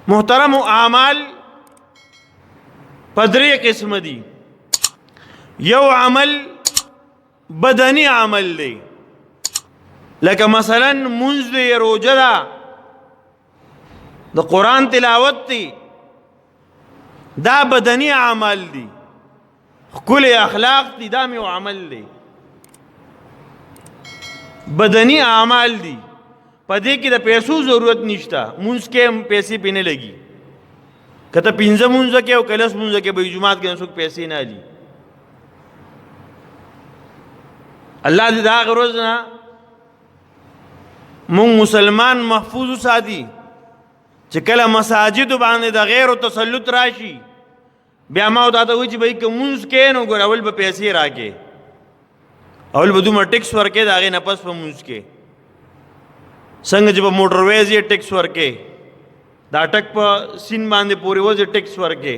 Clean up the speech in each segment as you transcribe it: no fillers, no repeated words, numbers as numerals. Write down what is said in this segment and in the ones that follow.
محترم اعمال په درې قسم دي. یو عمل بدني عمل دی، لکه مثلا منځ دی، روژه ده، د قرآن تلاوت دی، دا بدني عمل دی. ښکلی اخلاق دي، دا مې عمل دی، بدني اعمال دي. په دې کې د پیسو ضرورت نشته، مونځ کې هم پیسې پې نه لګي. که ته 5 مونځه کې او که 10 مونځه کې به جومات کې څوک پیسې نه لي. الله دې د هغې ورځ نه مونږ مسلمان محفوظ وساتي چې کله مساجدو باندې د غیرو تسلط راشي، بیا ما ورته ته وایي چې بھائی که مونځ کې نو ګوره اول به پیسې راکې، اول به دومره ټیکس ورکې، د هغې نه پس په مونځ کې څنګه چې په موټرویز یې ټیکس ورکې، دا ټک په سیند باندې پورې وځي ټیکس ورکې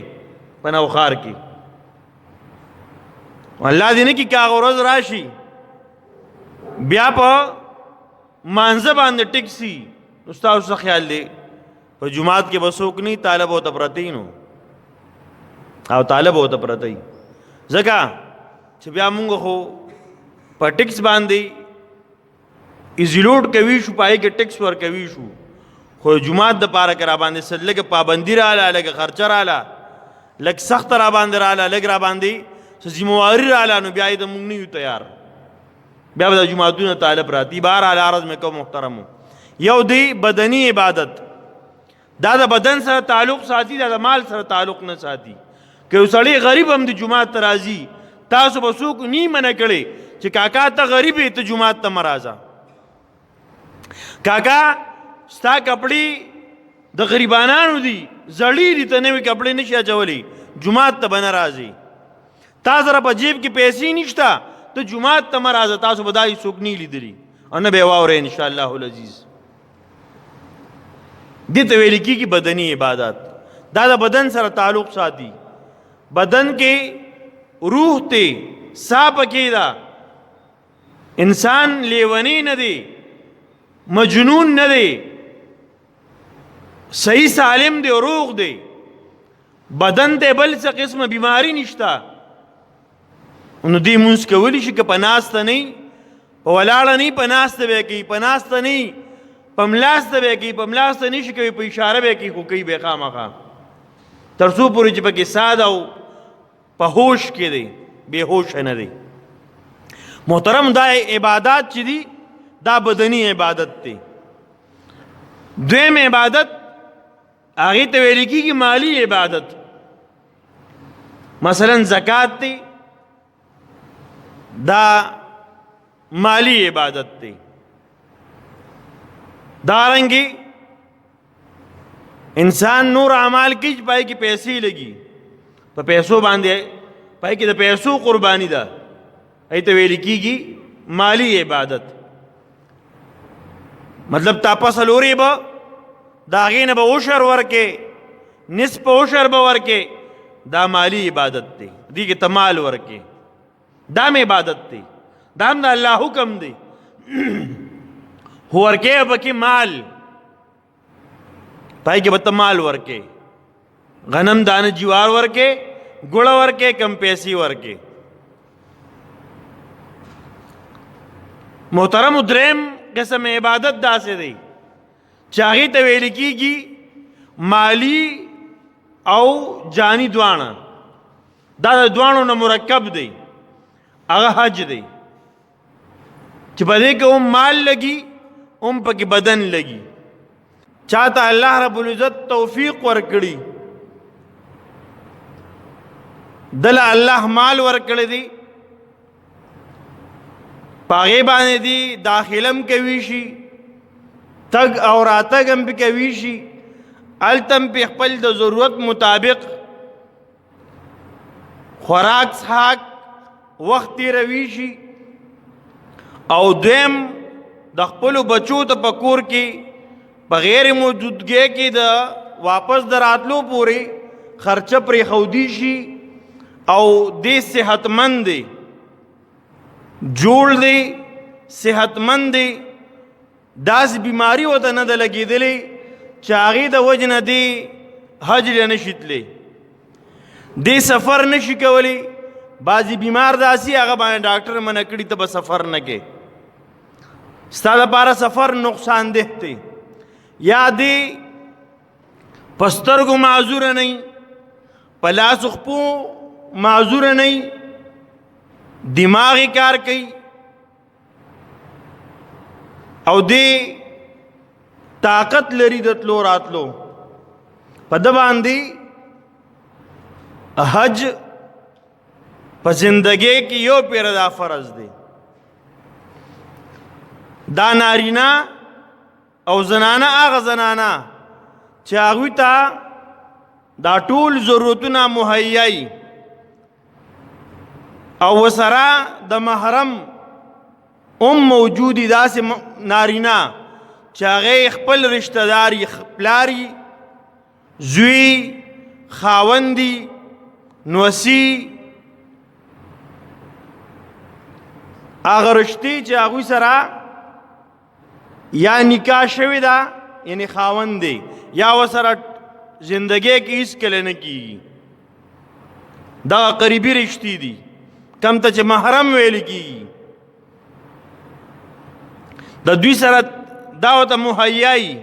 په نوښار کې. الله دې نه کړي که هغه ورځ راشي بیا په مانځه باندې ټیکس وي، نو ستاسو څه خیال دی؟ په جومات کې به څوک نه وي، طالب ورته پرته وي، نو او طالب ورته پرته وي. ځکه چې بیا مونږ خو په ټیکس باندې ایزیلوډ کوي شو، پای کې ټیکس ورکوي شو، خو جومات دپاره که را باندې لږه پابندي راله، لږه خرچه راله، لږ سخت را باندې راله، لږ را باندې څه ذمواري راله، نو بیا یې د مونږ نه یو تیار، بیا به د جوماتونه طالب راتی. بهرحال عرض مې کوم محترمو، یو دی بدني عبادت، دا د بدن سره تعلق ساتي، دا د مال سره تعلق نه ساتي. که یو سړی غریب هم د جومات ته راځي، تاسو به څوک نی منع کړی چې کاکا ته غریب یې، ته جومات ته مه راځه. کاکا ستا کپړې د غریبانانو دي، زړې دي، ته نوې کپړې نشي اچولی، جومات ته به نه راځي. تا سره په جیب کې پیسې نشته، ته جومات ته مه راځه. تاسو به دا څوک نه لیدلي او نه به یې واورئ انشاءالله العزیز. دې ته ویل کېږي بدني عبادت، دا د بدن سره تعلق ساتي. بدن کې روح ته سا پکې ده. انسان لیونی نه دی، مجنون نه دی، صحیح سالم دی، روغ دی. بدن ته بل څه قسمه بیماری نشته. نو دې مونځ کولی شي که په ناسته نه وي، په ولاړه نه وي، په ناسته به یې کوي، په ناسته نه وي، په ملاسته به یې کوي، په ملاسته نه شي کوي، په اشاره به یې کوي، خو کوي به یې خامخا، تر څو پورې چې پکې ساد او په هوش کې دی، بې هوشه نه دی. محترم دا عبادات چې دي دا بدني عبادت دی. دویم عبادت هغې ته ویل کېږي مالی عبادت. مثلا زکات دی، دا مالی عبادت دی. دارنګې انسان نور اعمال کې چې پای کې پیسې لګي، په پیسو باندې پای کې د پیسو قرباني ده، هغې ته ویل کېږي مالی عبادت. مطلب تا په څلورې به د هغې نه به عشر ورکې، نصف عشر به ورکې، دا مالی عبادت دی. دې کې ته مال ورکې، دا م عبادت دی، دا هم د الله حکم دی. ورکې پکې مال، پای کې به ته مال ورکې، غنم دانه جوار ورکې، ګوړه ورکې، کم پیسې ورکې. محترم دریم قسم عبادت داسې دی چې هغې ته ویل کېږي مالی او جانی دواړه. دا د دواړو نه مرکب دی، هغه حج دی چې په دې کې هم مال لګي، هم پکې بدن لګي. چاته الله رب العزت توفیق ورکړي، دله الله مال ورکړی دی، په هغې باندې دی داخله هم کوي شي، تګ او راتګ هم پې کوي شي، هلته هم پې خپل د ضرورت مطابق خوراک څښاک وخت تېروي شي. او دویم د خپلو بچو ته په کور کې په غیر موجودګۍ کې د واپس د راتلو پورې خرچه پرېښودی شي، او دې صحتمند دی، جوړ دی، صحتمند دی، داسې بیماری ورته نه ده لګېدلې چې هغې د وجې نه دی حج له نشي تللی دې سفر نشي کولی بعضې بیمار داسي هغه باندې ډاکټر منع کړي ته به سفر نه کې ستا دپاره سفر نقصان ده دی یا دې په سترګو معذوره نه په لاسو خپو معذوره نه دماغی کار کوي او دې طاقت لري د تلو راتلو په ده باندې حج په زندګۍ کې یو پیره دا فرض دی دا نارینا او زنانه هغه زنانه چې هغوی ته دا ټول ضرورتونه مهیای او وسره د محرم موجودی داسې نارینا چې هغه خپل رشتہ داري پلاری زوی خاوندی نوسی هغه رشتې چې هغوی سره یا نکاح شوې ده یعنی خاوند دی یا ورسره زندګۍ کې هېڅکله نه کېږي دغه قریبي رشتې دي کم ته چې محرم ویل کېږي د دوی سره دا ورته مهیایي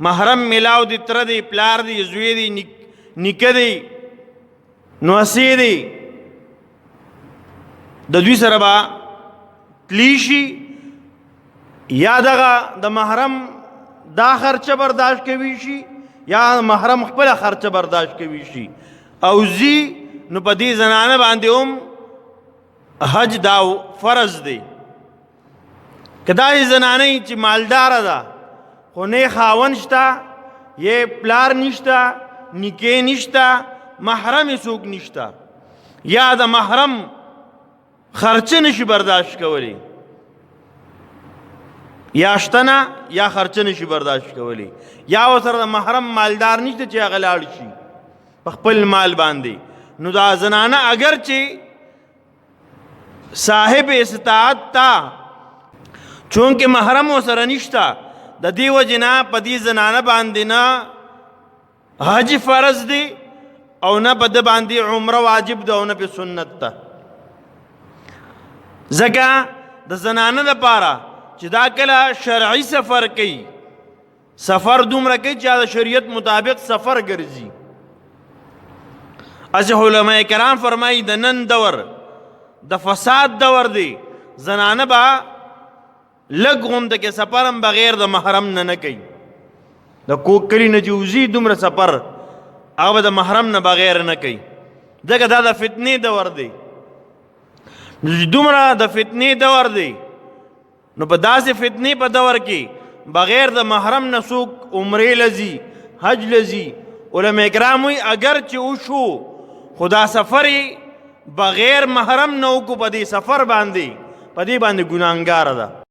محرم میلاو دی تره دی پلار دی زوی دی نیکه دی نوسی دی د دوی سره به تلی شي یا دغه د محرم دا خرچه برداشت کوي شي یا محرم خپله خرچه برداشت کوي شي او زی نو په دې زنانه باندې هم حج دا فرض دی که داسې زنانه چې مالداره ده خو نه خاوند شته یې پلار نشته نیکه نشته محرم څوک نشته یا د محرم خرچه نشي برداشت کولی یا شتنه یا خرچه نشي برداشت کولی یا ورسره د محرم مالدار نشته چې هغه لاړ شي په خپل مال باندې نو دا زنانه اگر چې صاحب استطاعت تا چونکه محرم ورسره نشته د دې وجې نه په دې زنانه باندې نه حج فرض دی او نه په ده باندې عمره واجب ده او نه په سنت ده ځکه د زنانه لپاره چې دا کله شرعي سفر کوي سفر دومره کوي چې د شریعت مطابق سفر ګرځي اصح علماء کرام فرمایي د نن دور د فساد دور دی زنانه به لږ غونده کې سفر هم بغیر د محرم نه کوي د کوک کلي نه چې وځي دومره سفر هغه به د محرم نه بغیر نه کوي ځکه دا د فتنې دور دی دومره د فتنې دور دی نو په داسې فتنې په دور کې بغیر د محرم نه څوک عمرې لځي حج لځي علما کرام وایي اگر چې وشو خو دا سفر بغیر محرم نه وکړو په دې سفر باندې په دې باندې ګناهګاره ده